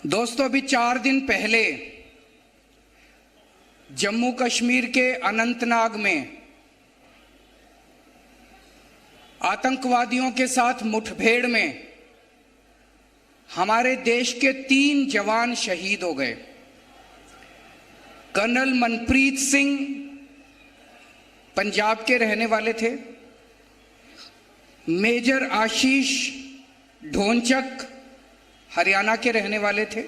दोस्तों, अभी 4 दिन पहले जम्मू कश्मीर के अनंतनाग में आतंकवादियों के साथ मुठभेड़ में हमारे देश के 3 जवान शहीद हो गए। कर्नल मनप्रीत सिंह पंजाब के रहने वाले थे, मेजर आशीष ढोंचक हरियाणा के रहने वाले थे,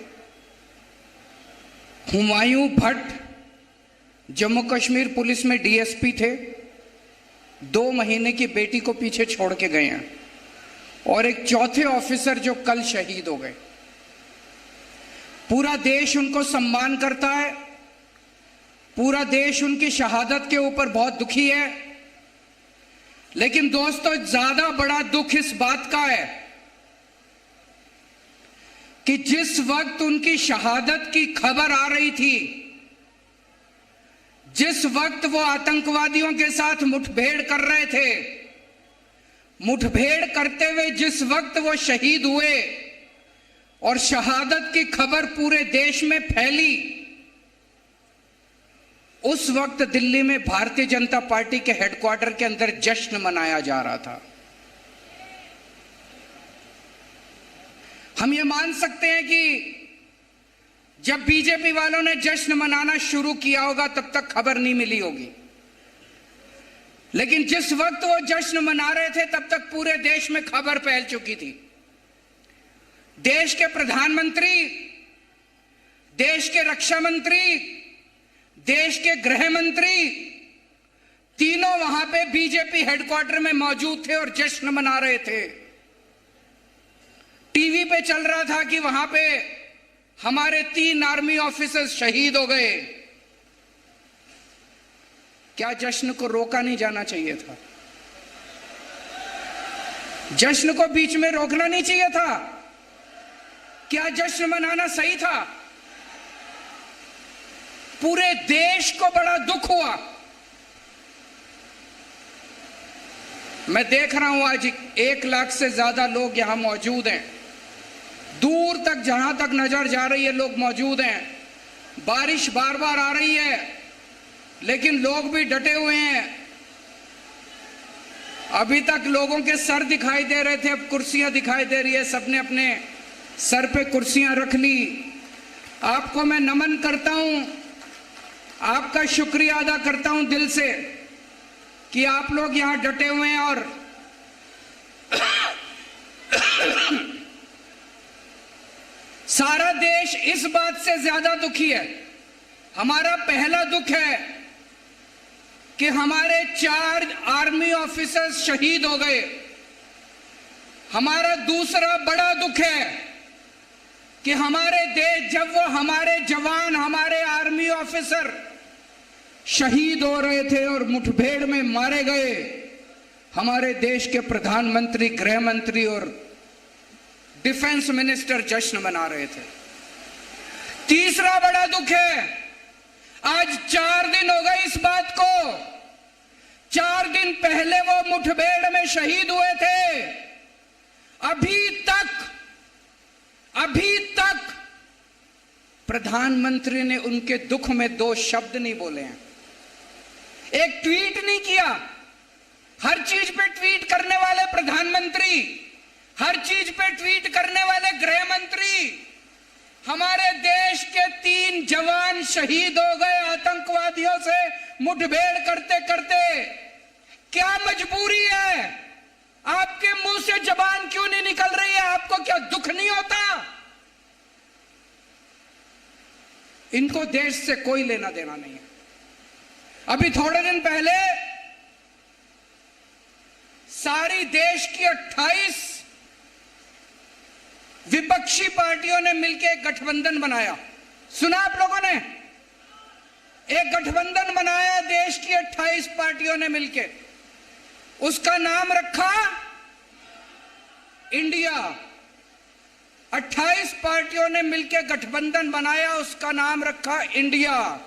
हुमायूं भट्ट जम्मू कश्मीर पुलिस में डीएसपी थे, 2 महीने की बेटी को पीछे छोड़ के गए हैं, और एक चौथे ऑफिसर जो कल शहीद हो गए। पूरा देश उनको सम्मान करता है, पूरा देश उनकी शहादत के ऊपर बहुत दुखी है। लेकिन दोस्तों, ज्यादा बड़ा दुख इस बात का है कि जिस वक्त उनकी शहादत की खबर आ रही थी, जिस वक्त वो आतंकवादियों के साथ मुठभेड़ कर रहे थे, मुठभेड़ करते हुए जिस वक्त वो शहीद हुए और शहादत की खबर पूरे देश में फैली, उस वक्त दिल्ली में भारतीय जनता पार्टी के हेडक्वार्टर के अंदर जश्न मनाया जा रहा था। हम ये मान सकते हैं कि जब बीजेपी वालों ने जश्न मनाना शुरू किया होगा तब तक खबर नहीं मिली होगी, लेकिन जिस वक्त वो जश्न मना रहे थे तब तक पूरे देश में खबर फैल चुकी थी। देश के प्रधानमंत्री, देश के रक्षा मंत्री, देश के गृह मंत्री, तीनों वहां पे बीजेपी हेडक्वार्टर में मौजूद थे और जश्न मना रहे थे। टीवी पे चल रहा था कि वहां पे हमारे 3 आर्मी ऑफिसर्स शहीद हो गए। क्या जश्न को रोका नहीं जाना चाहिए था? जश्न को बीच में रोकना नहीं चाहिए था? क्या जश्न मनाना सही था? पूरे देश को बड़ा दुख हुआ। मैं देख रहा हूं आज 1 लाख से ज्यादा लोग यहां मौजूद हैं। दूर तक, जहां तक नजर जा रही है, लोग मौजूद हैं। बारिश बार बार आ रही है, लेकिन लोग भी डटे हुए हैं। अभी तक लोगों के सर दिखाई दे रहे थे, अब कुर्सियां दिखाई दे रही है। सबने अपने सर पे कुर्सियां रख ली। आपको मैं नमन करता हूं, आपका शुक्रिया अदा करता हूं दिल से कि आप लोग यहां डटे हुए हैं। और सारा देश इस बात से ज्यादा दुखी है। हमारा पहला दुख है कि हमारे 4 आर्मी ऑफिसर्स शहीद हो गए। हमारा दूसरा बड़ा दुख है कि हमारे देश, जब वो हमारे जवान, हमारे आर्मी ऑफिसर शहीद हो रहे थे और मुठभेड़ में मारे गए, हमारे देश के प्रधानमंत्री, गृह मंत्री और डिफेंस मिनिस्टर जश्न मना रहे थे। तीसरा बड़ा दुख है, आज 4 दिन हो गए इस बात को। 4 दिन पहले वो मुठभेड़ में शहीद हुए थे। अभी तक प्रधानमंत्री ने उनके दुख में 2 शब्द नहीं बोले हैं, एक ट्वीट नहीं किया। हर चीज पे ट्वीट करने वाले प्रधानमंत्री, हर चीज पे ट्वीट करने वाले गृह मंत्री, हमारे देश के 3 जवान शहीद हो गए आतंकवादियों से मुठभेड़ करते करते। क्या मजबूरी है? आपके मुंह से जबान क्यों नहीं निकल रही है? आपको क्या दुख नहीं होता? इनको देश से कोई लेना देना नहीं है। अभी थोड़े दिन पहले सारी देश की 28 विपक्षी पार्टियों ने मिलकर एक गठबंधन बनाया। सुना आप लोगों ने? एक गठबंधन बनाया देश की 28 पार्टियों ने मिलकर, उसका नाम रखा इंडिया। 28 पार्टियों ने मिलकर गठबंधन बनाया, उसका नाम रखा इंडिया।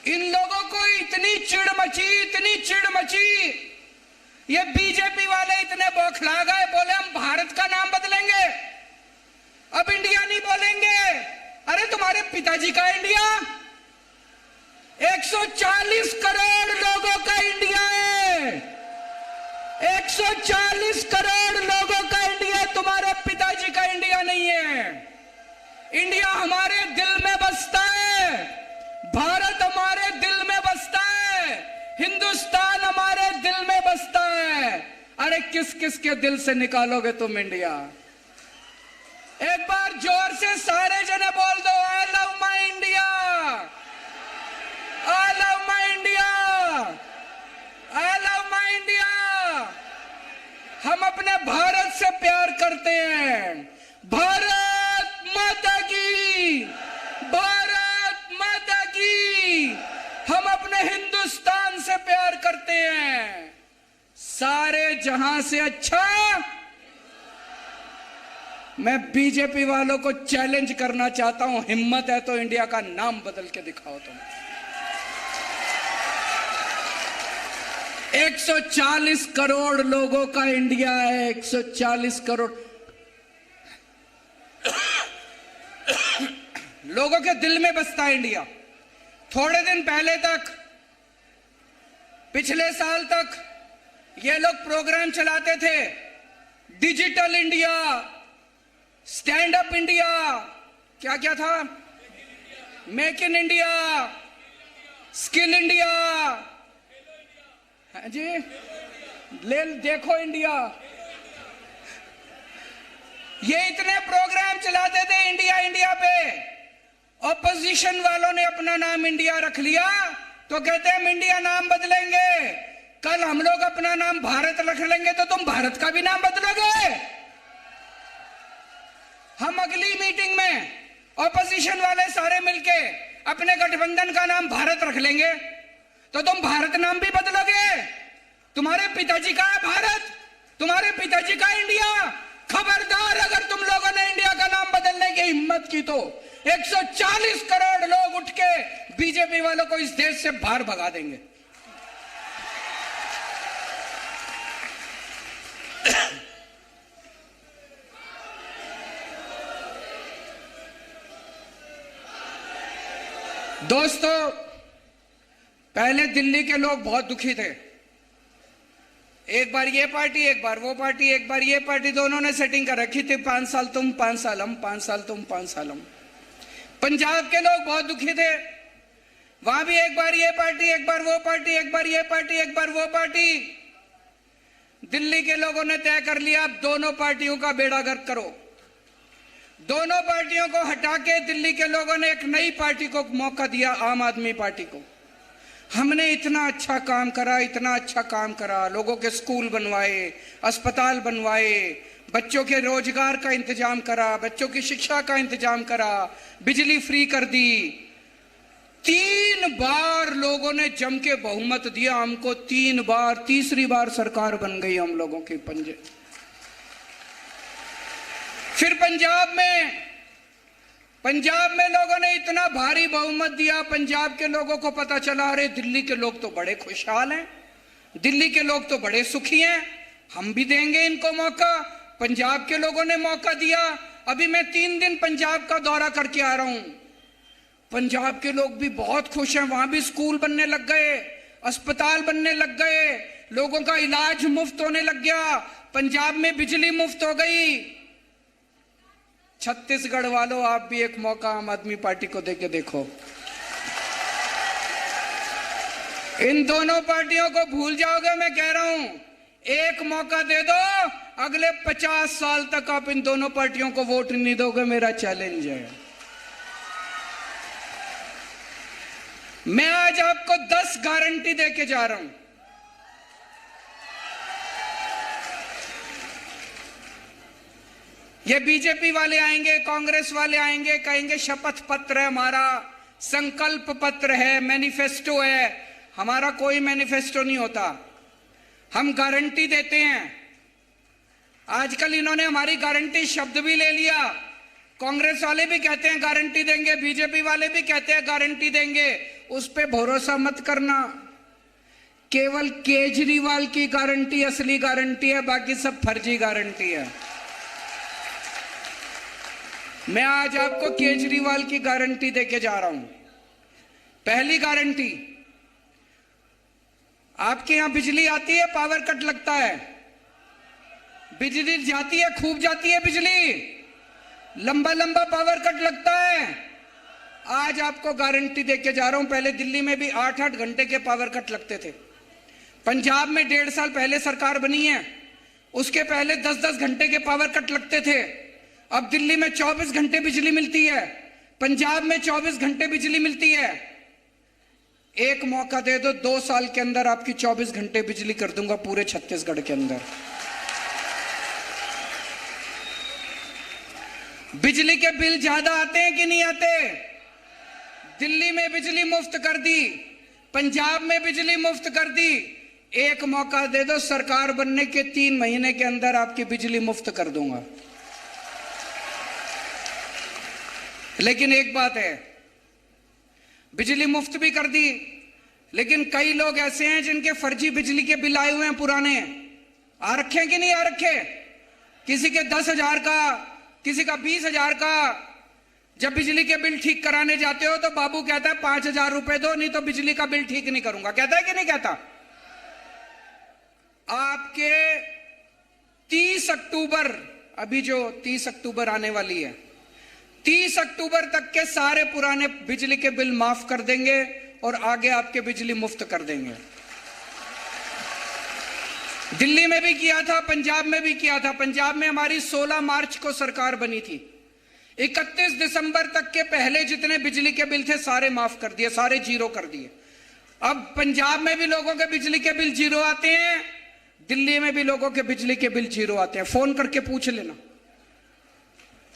इन लोगों को इतनी चिढ़ मची, ये बीजेपी वाले इतने बौखला गए, बोले हम भारत का नाम बदलेंगे। पिताजी का इंडिया 140 करोड़ लोगों का इंडिया है। 140 करोड़ लोगों का इंडिया, तुम्हारे पिताजी का इंडिया नहीं है। इंडिया हमारे दिल में बसता है, भारत हमारे दिल में बसता है, हिंदुस्तान हमारे दिल में बसता है। अरे किस किस के दिल से निकालोगे तुम इंडिया? एक बार जोर से सारे जने बोल दो, I love my India, I love my India, I love my India. हम अपने भारत से प्यार करते हैं। भारत माता की, भारत माता की। हम अपने हिंदुस्तान से प्यार करते हैं। सारे जहां से अच्छा। मैं बीजेपी वालों को चैलेंज करना चाहता हूं, हिम्मत है तो इंडिया का नाम बदल के दिखाओ तुम। 140 करोड़ लोगों का इंडिया है, 140 करोड़ लोगों के दिल में बसता है इंडिया। थोड़े दिन पहले तक, पिछले साल तक ये लोग प्रोग्राम चलाते थे, digital India, stand up India, क्या क्या था, make in India, skill India, जी ले देखो इंडिया। ये इतने प्रोग्राम चलाते थे इंडिया इंडिया पे। ऑपोजिशन वालों ने अपना नाम इंडिया रख लिया तो कहते हैं हम इंडिया नाम बदलेंगे। कल हम लोग अपना नाम भारत रख लेंगे तो तुम भारत का भी नाम बदलोगे। हम अगली मीटिंग में ऑपोजिशन वाले सारे मिलके अपने गठबंधन का नाम भारत रख लेंगे तो तुम भारत नाम भी बदलोगे। तुम्हारे पिताजी का है भारत, तुम्हारे पिताजी का इंडिया। खबरदार अगर तुम लोगों ने इंडिया का नाम बदलने की हिम्मत की तो 140 करोड़ लोग उठ के बीजेपी वालों को इस देश से बाहर भगा देंगे। दोस्तों, पहले दिल्ली के लोग बहुत दुखी थे। एक बार ये पार्टी, एक बार वो पार्टी, एक बार ये पार्टी, दोनों ने सेटिंग कर रखी थी, 5 साल तुम, 5 साल हम, 5 साल तुम, 5 साल हम। पंजाब के लोग बहुत दुखी थे, वहां भी एक बार ये पार्टी, एक बार वो पार्टी, एक बार ये पार्टी, एक बार वो पार्टी। दिल्ली के लोगों ने तय कर लिया अब दोनों पार्टियों का बेड़ा गर्क करो। दोनों पार्टियों को हटा के दिल्ली के लोगों ने एक नई पार्टी को मौका दिया, आम आदमी पार्टी को। हमने इतना अच्छा काम करा, इतना अच्छा काम करा, लोगों के स्कूल बनवाए, अस्पताल बनवाए, बच्चों के रोजगार का इंतजाम करा, बच्चों की शिक्षा का इंतजाम करा, बिजली फ्री कर दी। 3 बार लोगों ने जम के बहुमत दिया हमको, 3 बार, तीसरी बार सरकार बन गई हम लोगों के पंजे। फिर पंजाब में लोगों ने इतना भारी बहुमत दिया, पंजाब के लोगों को पता चला अरे दिल्ली के लोग तो बड़े खुशहाल हैं, दिल्ली के लोग तो बड़े सुखी हैं, हम भी देंगे इनको मौका। पंजाब के लोगों ने मौका दिया। अभी मैं 3 दिन पंजाब का दौरा करके आ रहा हूं। पंजाब के लोग भी बहुत खुश हैं, वहां भी स्कूल बनने लग गए, अस्पताल बनने लग गए, लोगों का इलाज मुफ्त होने लग गया, पंजाब में बिजली मुफ्त हो गई। छत्तीसगढ़ वालों, आप भी एक मौका आम आदमी पार्टी को देके देखो। इन दोनों पार्टियों को भूल जाओगे, मैं कह रहा हूं। एक मौका दे दो, अगले 50 साल तक आप इन दोनों पार्टियों को वोट नहीं दोगे, मेरा चैलेंज है। मैं आज आपको 10 गारंटी देके जा रहा हूं। ये बीजेपी वाले आएंगे, कांग्रेस वाले आएंगे, कहेंगे शपथ पत्र है हमारा, संकल्प पत्र है, मैनिफेस्टो है। हमारा कोई मैनिफेस्टो नहीं होता, हम गारंटी देते हैं। आजकल इन्होंने हमारी गारंटी शब्द भी ले लिया। कांग्रेस वाले भी कहते हैं गारंटी देंगे, बीजेपी वाले भी कहते हैं गारंटी देंगे। उस पे भरोसा मत करना। केवल केजरीवाल की गारंटी असली गारंटी है, बाकी सब फर्जी गारंटी है। मैं आज आपको केजरीवाल की गारंटी देके जा रहा हूं। पहली गारंटी, आपके यहां बिजली आती है, पावर कट लगता है, बिजली जाती है, खूब जाती है बिजली, लंबा लंबा पावर कट लगता है। आज आपको गारंटी देके जा रहा हूं, पहले दिल्ली में भी 8-8 घंटे के पावर कट लगते थे। पंजाब में 1.5 साल पहले सरकार बनी है, उसके पहले 10-10 घंटे के पावर कट लगते थे। अब दिल्ली में 24 घंटे बिजली मिलती है, पंजाब में 24 घंटे बिजली मिलती है। एक मौका दे दो, 2 साल के अंदर आपकी 24 घंटे बिजली कर दूंगा पूरे छत्तीसगढ़ के अंदर। बिजली के बिल ज्यादा आते हैं कि नहीं आते? दिल्ली में बिजली मुफ्त कर दी, पंजाब में बिजली मुफ्त कर दी। एक मौका दे दो, सरकार बनने के 3 महीने के अंदर आपकी बिजली मुफ्त कर दूंगा। लेकिन एक बात है, बिजली मुफ्त भी कर दी, लेकिन कई लोग ऐसे हैं जिनके फर्जी बिजली के बिल आए हुए हैं, पुराने आ रखे हैं कि नहीं आ रखे? किसी के 10,000 का, किसी का 20,000 का। जब बिजली के बिल ठीक कराने जाते हो तो बाबू कहता है 5,000 रुपए दो, नहीं तो बिजली का बिल ठीक नहीं करूंगा। कहता है कि नहीं कहता? आपके 30 अक्टूबर, अभी जो 30 अक्टूबर आने वाली है, 30 अक्टूबर तक के सारे पुराने बिजली के बिल माफ कर देंगे और आगे आपके बिजली मुफ्त कर देंगे। दिल्ली में भी किया था, पंजाब में भी किया था। पंजाब में हमारी 16 मार्च को सरकार बनी थी, 31 दिसंबर तक के पहले जितने बिजली के बिल थे सारे माफ कर दिए, सारे जीरो कर दिए। अब पंजाब में भी लोगों के बिजली के बिल जीरो आते हैं, दिल्ली में भी लोगों के बिजली के बिल जीरो आते हैं, फोन करके पूछ लेना।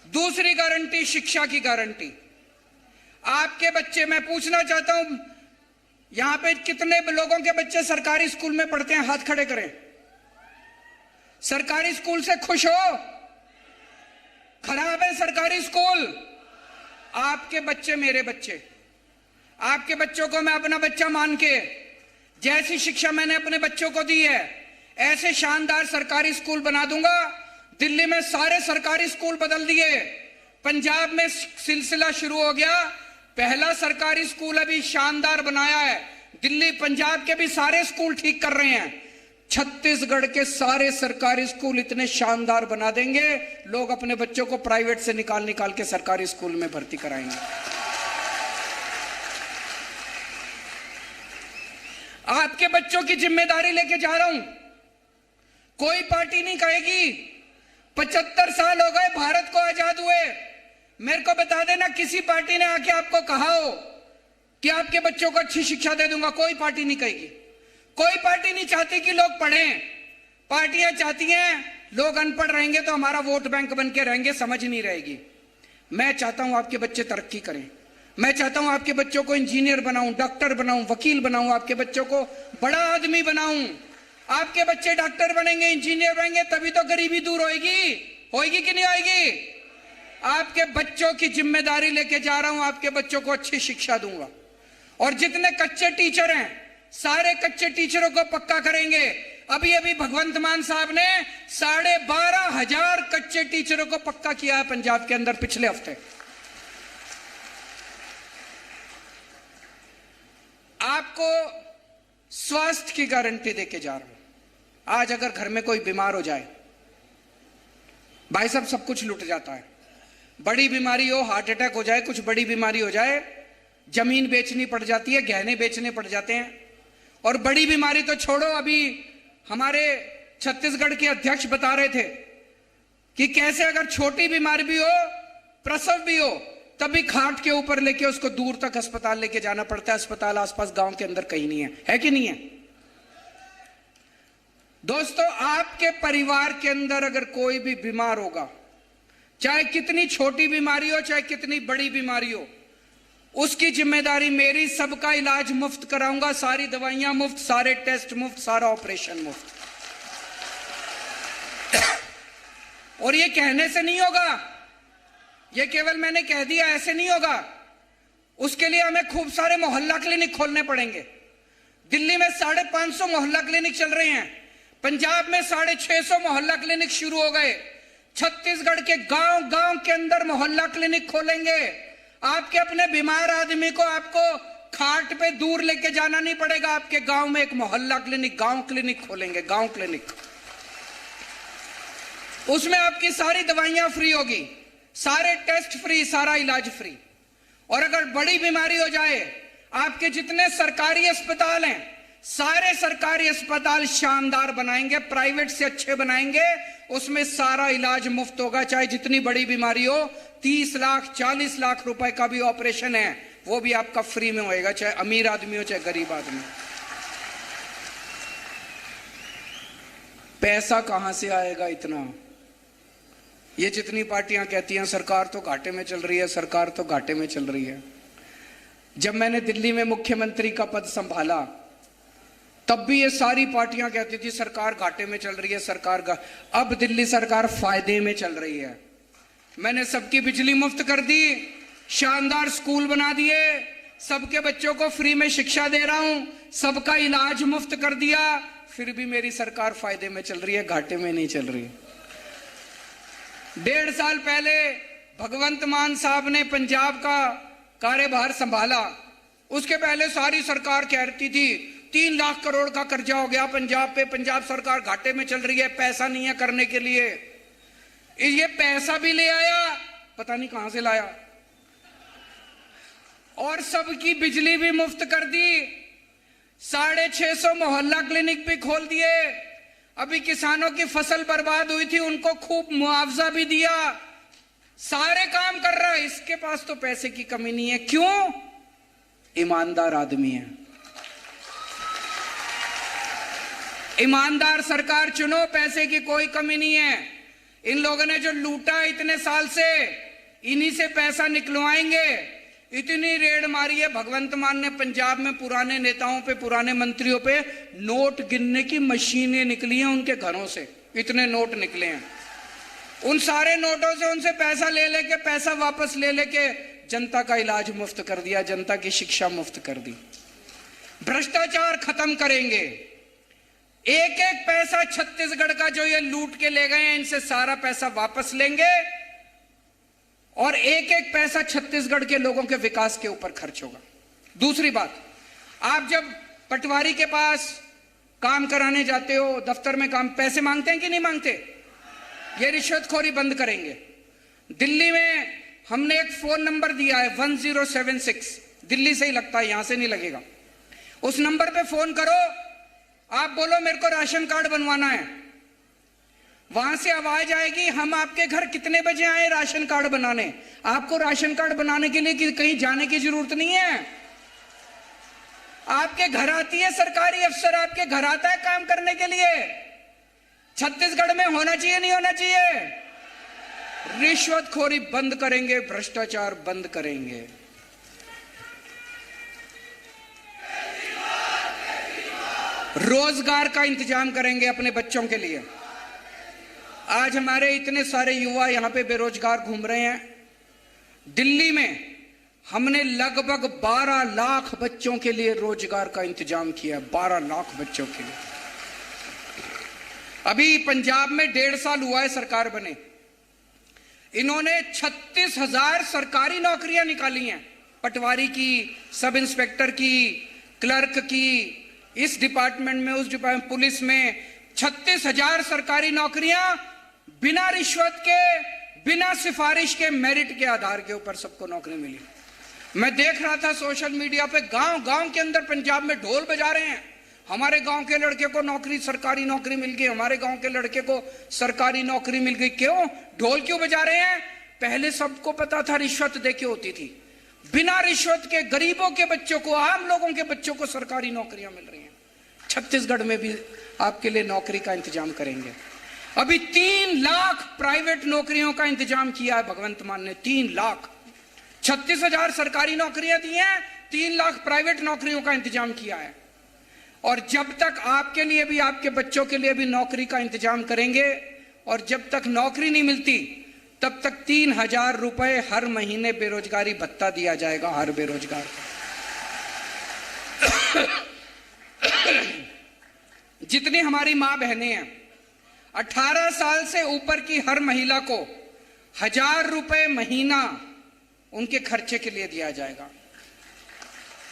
दूसरी गारंटी, शिक्षा की गारंटी। आपके बच्चे, मैं पूछना चाहता हूं, यहां पे कितने लोगों के बच्चे सरकारी स्कूल में पढ़ते हैं? हाथ खड़े करें। सरकारी स्कूल से खुश हो? खराब है सरकारी स्कूल? आपके बच्चे मेरे बच्चे, आपके बच्चों को मैं अपना बच्चा मान के, जैसी शिक्षा मैंने अपने बच्चों को दी है ऐसे शानदार सरकारी स्कूल बना दूंगा। दिल्ली में सारे सरकारी स्कूल बदल दिए, पंजाब में सिलसिला शुरू हो गया, पहला सरकारी स्कूल अभी शानदार बनाया है, दिल्ली पंजाब के भी सारे स्कूल ठीक कर रहे हैं। छत्तीसगढ़ के सारे सरकारी स्कूल इतने शानदार बना देंगे, लोग अपने बच्चों को प्राइवेट से निकाल निकाल के सरकारी स्कूल में भर्ती कराएंगे। आपके बच्चों की जिम्मेदारी लेके जा रहा हूं। कोई पार्टी नहीं कहेगी 75 साल हो गए भारत को आजाद हुए, मेरे को बता देना किसी पार्टी ने आके आपको कहा हो कि आपके बच्चों को अच्छी शिक्षा दे दूंगा। कोई पार्टी नहीं कहेगी। कोई पार्टी नहीं चाहती कि लोग पढ़ें। पार्टियां चाहती हैं लोग अनपढ़ रहेंगे तो हमारा वोट बैंक बन के रहेंगे, समझ नहीं रहेगी। मैं चाहता हूं आपके बच्चे तरक्की करें, मैं चाहता हूं आपके बच्चों को इंजीनियर बनाऊं, डॉक्टर बनाऊं, वकील बनाऊं, आपके बच्चों को बड़ा आदमी बनाऊं। आपके बच्चे डॉक्टर बनेंगे, इंजीनियर बनेंगे, तभी तो गरीबी दूर होगी। होगी कि नहीं होगी? आपके बच्चों की जिम्मेदारी लेके जा रहा हूं, आपके बच्चों को अच्छी शिक्षा दूंगा। और जितने कच्चे टीचर हैं सारे कच्चे टीचरों को पक्का करेंगे। अभी अभी भगवंत मान साहब ने 12,500 कच्चे टीचरों को पक्का किया है पंजाब के अंदर पिछले हफ्ते। आपको स्वास्थ्य की गारंटी देके जा रहा हूं। आज अगर घर में कोई बीमार हो जाए, भाई साहब सब कुछ लुट जाता है, बड़ी बीमारी हो, हार्ट अटैक हो जाए, कुछ बड़ी बीमारी हो जाए, जमीन बेचनी पड़ जाती है, गहने बेचने पड़ जाते हैं। और बड़ी बीमारी तो छोड़ो, अभी हमारे छत्तीसगढ़ के अध्यक्ष बता रहे थे कि कैसे अगर छोटी बीमारी भी हो, प्रसव भी हो, तभी खाट के ऊपर लेके उसको दूर तक अस्पताल लेके जाना पड़ता है। अस्पताल आसपास गांव के अंदर कहीं नहीं है कि नहीं है? दोस्तों, आपके परिवार के अंदर अगर कोई भी बीमार होगा, चाहे कितनी छोटी बीमारी हो, चाहे कितनी बड़ी बीमारी हो, उसकी जिम्मेदारी मेरी। सबका इलाज मुफ्त कराऊंगा, सारी दवाइयां मुफ्त, सारे टेस्ट मुफ्त, सारा ऑपरेशन मुफ्त। और ये कहने से नहीं होगा, ये केवल मैंने कह दिया, ऐसे नहीं होगा। उसके लिए हमें खूब सारे मोहल्ला क्लिनिक खोलने पड़ेंगे। दिल्ली में 550 मोहल्ला क्लिनिक चल रहे हैं, पंजाब में 650 मोहल्ला क्लिनिक शुरू हो गए। छत्तीसगढ़ के गांव गांव के अंदर मोहल्ला क्लिनिक खोलेंगे। आपके अपने बीमार आदमी को आपको खाट पे दूर लेके जाना नहीं पड़ेगा, आपके गांव में एक मोहल्ला क्लिनिक, गांव क्लिनिक खोलेंगे, गांव क्लिनिक। उसमें आपकी सारी दवाइयां फ्री होगी, सारे टेस्ट फ्री, सारा इलाज फ्री। और अगर बड़ी बीमारी हो जाए, आपके जितने सरकारी अस्पताल हैं, सारे सरकारी अस्पताल शानदार बनाएंगे, प्राइवेट से अच्छे बनाएंगे, उसमें सारा इलाज मुफ्त होगा। चाहे जितनी बड़ी बीमारी हो, 30 लाख 40 लाख रुपए का भी ऑपरेशन है, वो भी आपका फ्री में होएगा, चाहे अमीर आदमी हो चाहे गरीब आदमी। पैसा कहां से आएगा इतना? ये जितनी पार्टियां कहती हैं सरकार तो घाटे में चल रही है, सरकार तो घाटे में चल रही है। जब मैंने दिल्ली में मुख्यमंत्री का पद संभाला, तब भी ये सारी पार्टियां कहती थी सरकार घाटे में चल रही है, सरकार का। अब दिल्ली सरकार फायदे में चल रही है। मैंने सबकी बिजली मुफ्त कर दी, शानदार स्कूल बना दिए, सबके बच्चों को फ्री में शिक्षा दे रहा हूं, सबका इलाज मुफ्त कर दिया। फिर भी मेरी सरकार फायदे में चल रही है, घाटे में नहीं चल रही। 1.5 साल पहले भगवंत मान साहब ने पंजाब का कार्यभार संभाला। उसके पहले सारी सरकार कहती थी 3 लाख करोड़ का कर्जा हो गया पंजाब पे, पंजाब सरकार घाटे में चल रही है, पैसा नहीं है करने के लिए। ये पैसा भी ले आया, पता नहीं कहां से लाया, और सबकी बिजली भी मुफ्त कर दी, 650 मोहल्ला क्लिनिक भी खोल दिए। अभी किसानों की फसल बर्बाद हुई थी, उनको खूब मुआवजा भी दिया, सारे काम कर रहा है। इसके पास तो पैसे की कमी नहीं है। क्यों? ईमानदार आदमी है। ईमानदार सरकार चुनो, पैसे की कोई कमी नहीं है। इन लोगों ने जो लूटा इतने साल से, इन्हीं से पैसा निकलवाएंगे। इतनी रेड मारी है भगवंत मान ने पंजाब में, पुराने नेताओं पे, पुराने मंत्रियों पे नोट गिनने की मशीनें निकली हैं उनके घरों से, इतने नोट निकले हैं। उन सारे नोटों से उनसे पैसा ले लेके, पैसा वापस ले लेके जनता का इलाज मुफ्त कर दिया, जनता की शिक्षा मुफ्त कर दी। भ्रष्टाचार खत्म करेंगे। एक एक पैसा छत्तीसगढ़ का जो ये लूट के ले गए हैं, इनसे सारा पैसा वापस लेंगे और एक एक पैसा छत्तीसगढ़ के लोगों के विकास के ऊपर खर्च होगा। दूसरी बात, आप जब पटवारी के पास काम कराने जाते हो, दफ्तर में काम, पैसे मांगते हैं कि नहीं मांगते? ये रिश्वतखोरी बंद करेंगे। दिल्ली में हमने एक फोन नंबर दिया है 1076, दिल्ली से ही लगता है, यहां से नहीं लगेगा। उस नंबर पे फोन करो, आप बोलो मेरे को राशन कार्ड बनवाना है, वहां से आवाज आएगी हम आपके घर कितने बजे आए राशन कार्ड बनाने। आपको राशन कार्ड बनाने के लिए कहीं जाने की जरूरत नहीं है, आपके घर आती है सरकारी अफसर, आपके घर आता है काम करने के लिए। छत्तीसगढ़ में होना चाहिए नहीं होना चाहिए? रिश्वतखोरी बंद करेंगे, भ्रष्टाचार बंद करेंगे। रोजगार का इंतजाम करेंगे अपने बच्चों के लिए। आज हमारे इतने सारे युवा यहां पे बेरोजगार घूम रहे हैं। दिल्ली में हमने लगभग 12 लाख बच्चों के लिए रोजगार का इंतजाम किया है, 12 लाख बच्चों के लिए। अभी पंजाब में 1.5 साल हुआ है सरकार बने, इन्होंने 36,000 सरकारी नौकरियां निकाली हैं, पटवारी की, सब इंस्पेक्टर की, क्लर्क की, इस डिपार्टमेंट में, उस डिपार्टमेंट, पुलिस में 36,000 सरकारी नौकरियां बिना रिश्वत के, बिना सिफारिश के, मेरिट के आधार के ऊपर सबको नौकरी मिली। मैं देख रहा था सोशल मीडिया पे, गांव गांव के अंदर पंजाब में ढोल बजा रहे हैं, हमारे गांव के लड़के को नौकरी, सरकारी नौकरी मिल गई, हमारे गांव के लड़के को सरकारी नौकरी मिल गई। क्यों ढोल क्यों बजा रहे हैं? पहले सबको पता था रिश्वत देके होती थी, बिना रिश्वत के गरीबों के बच्चों को, आम लोगों के बच्चों को सरकारी नौकरियां मिल रही हैं। छत्तीसगढ़ में भी आपके लिए नौकरी का इंतजाम करेंगे। अभी 3 लाख प्राइवेट नौकरियों का इंतजाम किया है भगवंत मान ने, 3 लाख। 36,000 सरकारी नौकरियां दी हैं, 3 लाख प्राइवेट नौकरियों का इंतजाम किया है। और जब तक आपके लिए भी, आपके बच्चों के लिए भी नौकरी का इंतजाम करेंगे, और जब तक नौकरी नहीं मिलती तब तक 3,000 रुपए हर महीने बेरोजगारी भत्ता दिया जाएगा हर बेरोजगार को। जितनी हमारी मां बहनें हैं, 18 साल से ऊपर की हर महिला को 1000 रुपए महीना उनके खर्चे के लिए दिया जाएगा।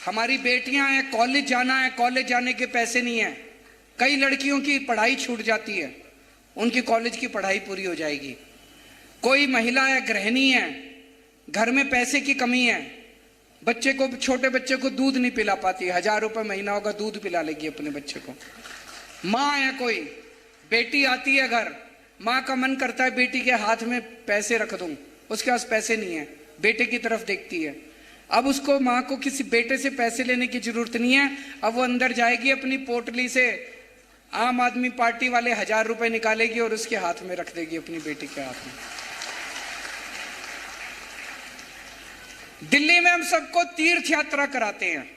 हमारी बेटियां हैं, कॉलेज जाना है, कॉलेज जाने के पैसे नहीं है, कई लड़कियों की पढ़ाई छूट जाती है, उनकी कॉलेज की पढ़ाई पूरी हो जाएगी। कोई महिला है, गृहिणी है, घर में पैसे की कमी है, बच्चे को, छोटे बच्चे को दूध नहीं पिला पाती, 1000 रुपए महीना होगा, दूध पिला लेगी अपने बच्चे को। माँ है, कोई बेटी आती है घर, माँ का मन करता है बेटी के हाथ में पैसे रख दूं, उसके पास पैसे नहीं है, बेटे की तरफ देखती है। अब उसको, माँ को किसी बेटे से पैसे लेने की जरूरत नहीं है, अब वो अंदर जाएगी, अपनी पोटली से आम आदमी पार्टी वाले 1000 रुपए निकालेगी और उसके हाथ में रख देगी, अपनी बेटी के हाथ में। दिल्ली में हम सबको तीर्थ यात्रा कराते हैं,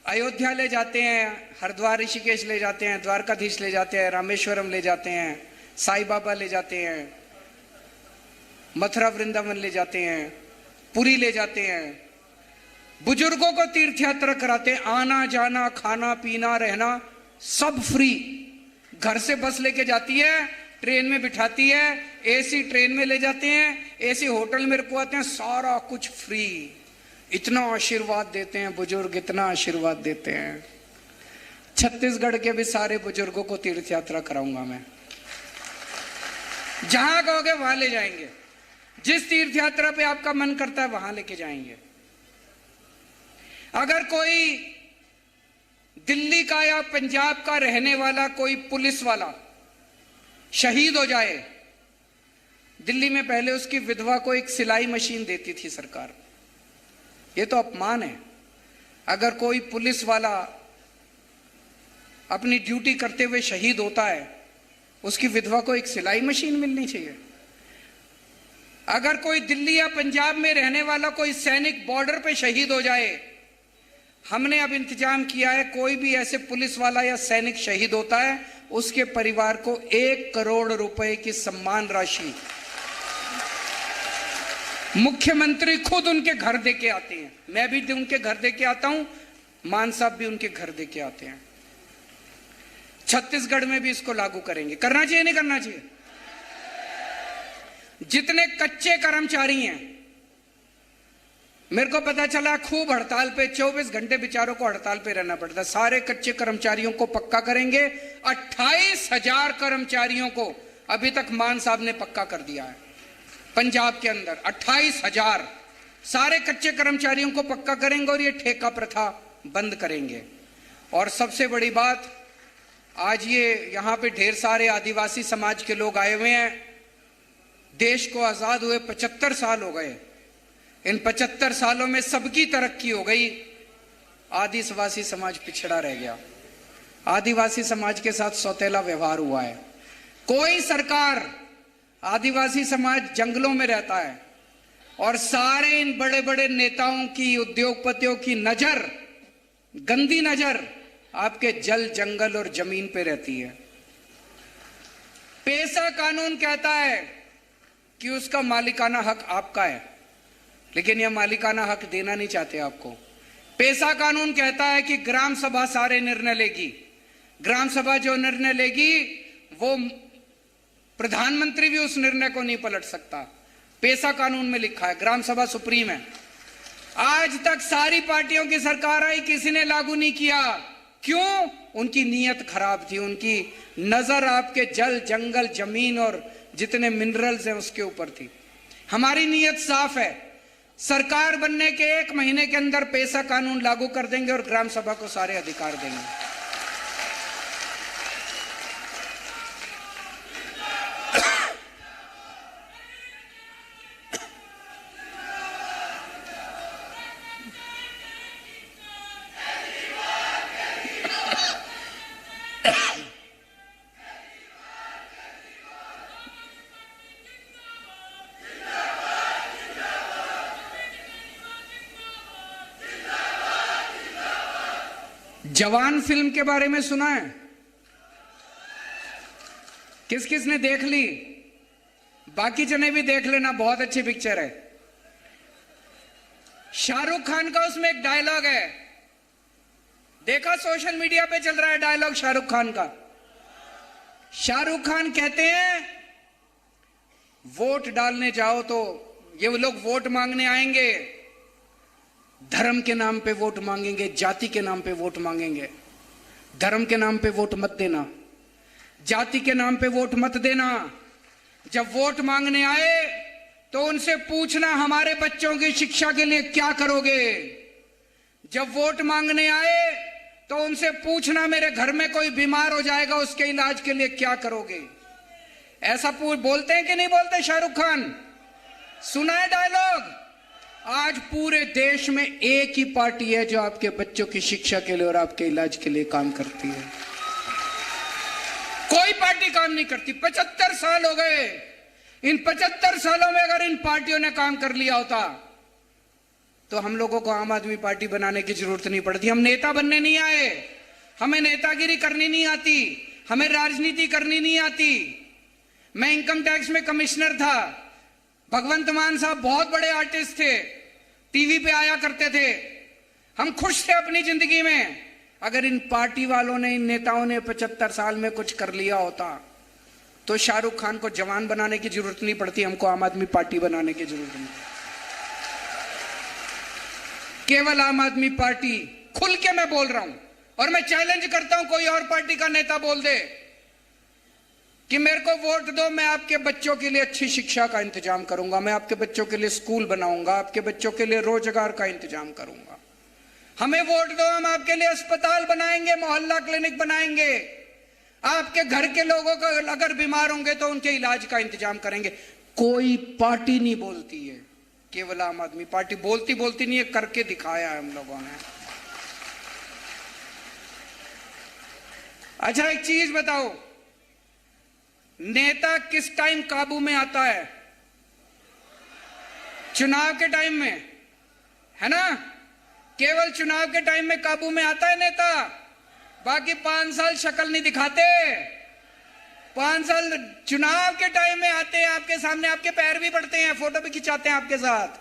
अयोध्या ले जाते हैं, हरिद्वार ऋषिकेश ले जाते हैं, द्वारकाधीश ले जाते हैं, रामेश्वरम ले जाते हैं, साईं बाबा ले जाते हैं, मथुरा वृंदावन ले जाते हैं, पुरी ले जाते हैं। बुजुर्गों को तीर्थ यात्रा कराते हैं, आना जाना, खाना पीना रहना सब फ्री। घर से बस लेके जाती है, ट्रेन में बिठाती है, एसी ट्रेन में ले जाते हैं, एसी होटल में रुकवाते हैं, सारा कुछ फ्री। इतना आशीर्वाद देते हैं बुजुर्ग, इतना आशीर्वाद देते हैं। छत्तीसगढ़ के भी सारे बुजुर्गों को तीर्थ यात्रा कराऊंगा मैं, जहां कहोगे वहां ले जाएंगे, जिस तीर्थ यात्रा पे आपका मन करता है वहां लेके जाएंगे। अगर कोई दिल्ली का या पंजाब का रहने वाला कोई पुलिस वाला शहीद हो जाए, दिल्ली में पहले उसकी विधवा को एक सिलाई मशीन देती थी सरकार, ये तो अपमान है। अगर कोई पुलिस वाला अपनी ड्यूटी करते हुए शहीद होता है, उसकी विधवा को एक सिलाई मशीन मिलनी चाहिए। अगर कोई दिल्ली या पंजाब में रहने वाला कोई सैनिक बॉर्डर पे शहीद हो जाए, हमने अब इंतजाम किया है, कोई भी ऐसे पुलिस वाला या सैनिक शहीद होता है, उसके परिवार को 1 करोड़ रुपए की सम्मान राशि मुख्यमंत्री खुद उनके घर दे के आते हैं। मैं भी उनके घर दे के आता हूं, मान साहब भी उनके घर दे के आते हैं। छत्तीसगढ़ में भी इसको लागू करेंगे। करना चाहिए नहीं करना चाहिए? जितने कच्चे कर्मचारी हैं, मेरे को पता चला खूब हड़ताल पे, 24 घंटे बेचारों को हड़ताल पे रहना पड़ता है, सारे कच्चे कर्मचारियों को पक्का करेंगे। 28,000 कर्मचारियों को अभी तक मान साहब ने पक्का कर दिया है पंजाब के अंदर। 28,000 सारे कच्चे कर्मचारियों को पक्का करेंगे और ये ठेका प्रथा बंद करेंगे। और सबसे बड़ी बात, आज ये यहां पे ढेर सारे आदिवासी समाज के लोग आए हुए हैं। देश को आजाद हुए 75 साल हो गए, इन 75 सालों में सबकी तरक्की हो गई, आदिवासी समाज पिछड़ा रह गया। आदिवासी समाज के साथ सौतेला व्यवहार हुआ है। कोई सरकार, आदिवासी समाज जंगलों में रहता है और सारे इन बड़े बड़े नेताओं की, उद्योगपतियों की नजर, गंदी नजर आपके जल, जंगल और जमीन पे रहती है। पेशा कानून कहता है कि उसका मालिकाना हक आपका है, लेकिन यह मालिकाना हक देना नहीं चाहते आपको। पेशा कानून कहता है कि ग्राम सभा सारे निर्णय लेगी, ग्राम सभा जो निर्णय लेगी वो प्रधानमंत्री भी उस निर्णय को नहीं पलट सकता। पेशा कानून में लिखा है, ग्राम सभा सुप्रीम है। आज तक सारी पार्टियों की सरकार आई, किसी ने लागू नहीं किया। क्यों? उनकी नीयत खराब थी, उनकी नजर आपके जल, जंगल, जमीन और जितने मिनरल्स हैं उसके ऊपर थी। हमारी नीयत साफ है, सरकार बनने के 1 महीने के अंदर पेशा कानून लागू कर देंगे और ग्राम सभा को सारे अधिकार देंगे। जवान फिल्म के बारे में सुना है? किस किस ने देख ली? बाकी जने भी देख लेना, बहुत अच्छी पिक्चर है। शाहरुख खान का उसमें एक डायलॉग है, देखा सोशल मीडिया पे चल रहा है डायलॉग शाहरुख खान का। शाहरुख खान कहते हैं वोट डालने जाओ तो ये लोग वोट मांगने आएंगे, धर्म के नाम पे वोट मांगेंगे, जाति के नाम पे वोट मांगेंगे। धर्म के नाम पे वोट मत देना, जाति के नाम पे वोट मत देना। जब वोट मांगने आए तो उनसे पूछना हमारे बच्चों की शिक्षा के लिए क्या करोगे। जब वोट मांगने आए तो उनसे पूछना मेरे घर में कोई बीमार हो जाएगा उसके इलाज के लिए क्या करोगे। ऐसा बोलते हैं कि नहीं बोलते शाहरुख खान? सुना है डायलॉग? आज पूरे देश में एक ही पार्टी है जो आपके बच्चों की शिक्षा के लिए और आपके इलाज के लिए काम करती है। कोई पार्टी काम नहीं करती। 75 साल हो गए। इन 75 सालों में अगर इन पार्टियों ने काम कर लिया होता तो हम लोगों को आम आदमी पार्टी बनाने की जरूरत नहीं पड़ती। हम नेता बनने नहीं आए, हमें नेतागिरी करनी नहीं आती, हमें राजनीति करनी नहीं आती। मैं इनकम टैक्स में कमिश्नर था। भगवंत मान साहब बहुत बड़े आर्टिस्ट थे, टीवी पे आया करते थे। हम खुश थे अपनी जिंदगी में। अगर इन पार्टी वालों ने, इन नेताओं ने 75 साल में कुछ कर लिया होता तो शाहरुख खान को जवान बनाने की जरूरत नहीं पड़ती, हमको आम आदमी पार्टी बनाने की जरूरत नहीं। केवल आम आदमी पार्टी, खुल के मैं बोल रहा हूं और मैं चैलेंज करता हूं कोई और पार्टी का नेता बोल दे कि मेरे को वोट दो, मैं आपके बच्चों के लिए अच्छी शिक्षा का इंतजाम करूंगा, मैं आपके बच्चों के लिए स्कूल बनाऊंगा, आपके बच्चों के लिए रोजगार का इंतजाम करूंगा। हमें वोट दो, हम आपके लिए अस्पताल बनाएंगे, मोहल्ला क्लिनिक बनाएंगे, आपके घर के लोगों को अगर बीमार होंगे तो उनके इलाज का इंतजाम करेंगे। कोई पार्टी नहीं बोलती है, केवल आम आदमी पार्टी बोलती नहीं है, करके दिखाया है हम लोगों ने। अच्छा एक चीज बताओ, नेता किस टाइम काबू में आता है? चुनाव के टाइम में, है ना? केवल चुनाव के टाइम में काबू में आता है नेता। बाकी 5 साल शक्ल नहीं दिखाते। 5 साल चुनाव के टाइम में आते हैं, आपके सामने आपके पैर भी पड़ते हैं, फोटो भी खिंचाते हैं आपके साथ,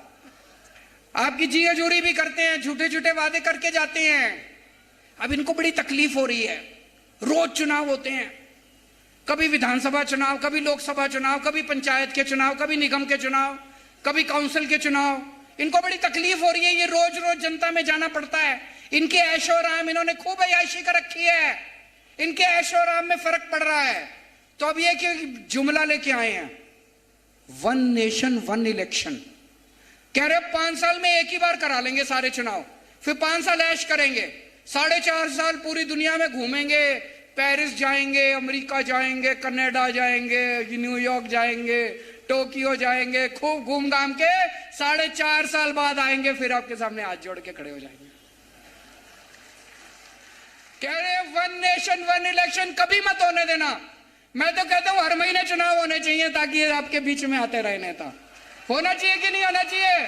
आपकी जी हजूरी भी करते हैं, झूठे झूठे वादे करके जाते हैं। अब इनको बड़ी तकलीफ हो रही है। रोज चुनाव होते हैं, कभी विधानसभा चुनाव, कभी लोकसभा चुनाव, कभी पंचायत के चुनाव, कभी निगम के चुनाव, कभी काउंसिल के चुनाव। इनको बड़ी तकलीफ हो रही है, ये रोज रोज जनता में जाना पड़ता है। इनके ऐशो आराम, इन्होंने खूब अय्याशी कर रखी है, इनके ऐशो आराम में फर्क पड़ रहा है। तो अब ये कि जुमला लेके आए हैं, 1 नेशन 1 इलेक्शन। कह रहे 5 साल में एक ही बार करा लेंगे सारे चुनाव, फिर 5 साल ऐश करेंगे, 4.5 साल पूरी दुनिया में घूमेंगे, पेरिस जाएंगे, अमेरिका जाएंगे, कनाडा जाएंगे, न्यूयॉर्क जाएंगे, टोक्यो जाएंगे, खूब घूम घाम के 4.5 साल बाद आएंगे, फिर आपके सामने हाथ जोड़ के खड़े हो जाएंगे। कह रहे 1 नेशन 1 इलेक्शन कभी मत होने देना। मैं तो कहता हूं हर महीने चुनाव होने चाहिए ताकि ये आपके बीच में आते रहे नेता। होना चाहिए कि नहीं होना चाहिए?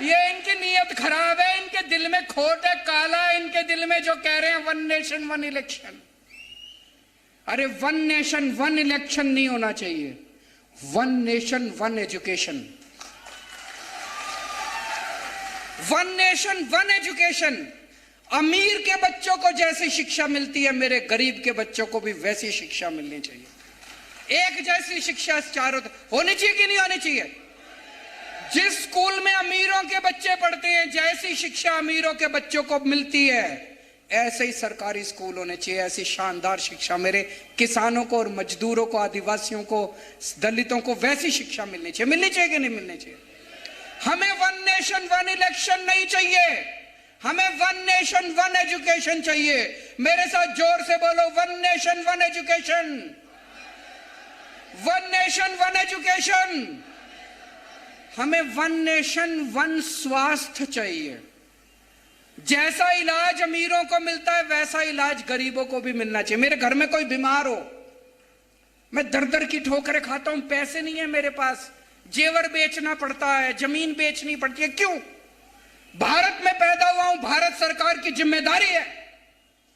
ये इनकी नीयत खराब है, इनके दिल में खोट है, काला है इनके दिल में, जो कह रहे हैं 1 नेशन 1 इलेक्शन। अरे 1 नेशन 1 इलेक्शन नहीं होना चाहिए, 1 नेशन 1 एजुकेशन। 1 nation 1 education. अमीर के बच्चों को जैसी शिक्षा मिलती है, मेरे गरीब के बच्चों को भी वैसी शिक्षा मिलनी चाहिए। एक जैसी शिक्षा चारों होनी चाहिए कि नहीं होनी चाहिए? जिस स्कूल में अमीरों के बच्चे पढ़ते हैं, जैसी शिक्षा अमीरों के बच्चों को मिलती है, ऐसे ही सरकारी स्कूल होने चाहिए। ऐसी शानदार शिक्षा मेरे किसानों को और मजदूरों को, आदिवासियों को, दलितों को वैसी शिक्षा मिलनी चाहिए। मिलनी चाहिए कि नहीं मिलनी चाहिए? हमें 1 नेशन 1 इलेक्शन नहीं चाहिए, हमें 1 नेशन 1 एजुकेशन चाहिए। मेरे साथ जोर से बोलो, 1 नेशन 1 एजुकेशन, 1 नेशन 1 एजुकेशन। हमें 1 नेशन 1 स्वास्थ्य चाहिए। जैसा इलाज अमीरों को मिलता है वैसा इलाज गरीबों को भी मिलना चाहिए। मेरे घर में कोई बीमार हो, मैं दर दर की ठोकरें खाता हूं, पैसे नहीं है मेरे पास, जेवर बेचना पड़ता है, जमीन बेचनी पड़ती है। क्यों? भारत में पैदा हुआ हूं, भारत सरकार की जिम्मेदारी है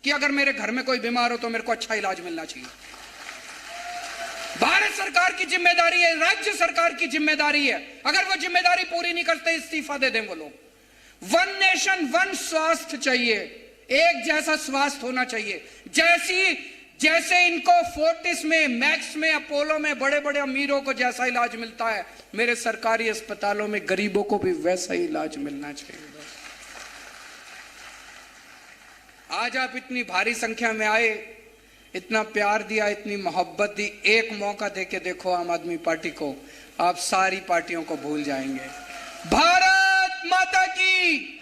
कि अगर मेरे घर में कोई बीमार हो तो मेरे को अच्छा इलाज मिलना चाहिए। भारत सरकार की जिम्मेदारी है, राज्य सरकार की जिम्मेदारी है। अगर वो जिम्मेदारी पूरी नहीं करते, इस्तीफा दे दें वो लोग। 1 नेशन 1 स्वास्थ्य चाहिए, एक जैसा स्वास्थ्य होना चाहिए। जैसे इनको फोर्टिस में, मैक्स में, अपोलो में बड़े बड़े अमीरों को जैसा इलाज मिलता है, मेरे सरकारी अस्पतालों में गरीबों को भी वैसा ही इलाज मिलना चाहिए। आज आप इतनी भारी संख्या में आए, इतना प्यार दिया, इतनी मोहब्बत दी, एक मौका देके देखो आम आदमी पार्टी को, आप सारी पार्टियों को भूल जाएंगे। भारत माता की।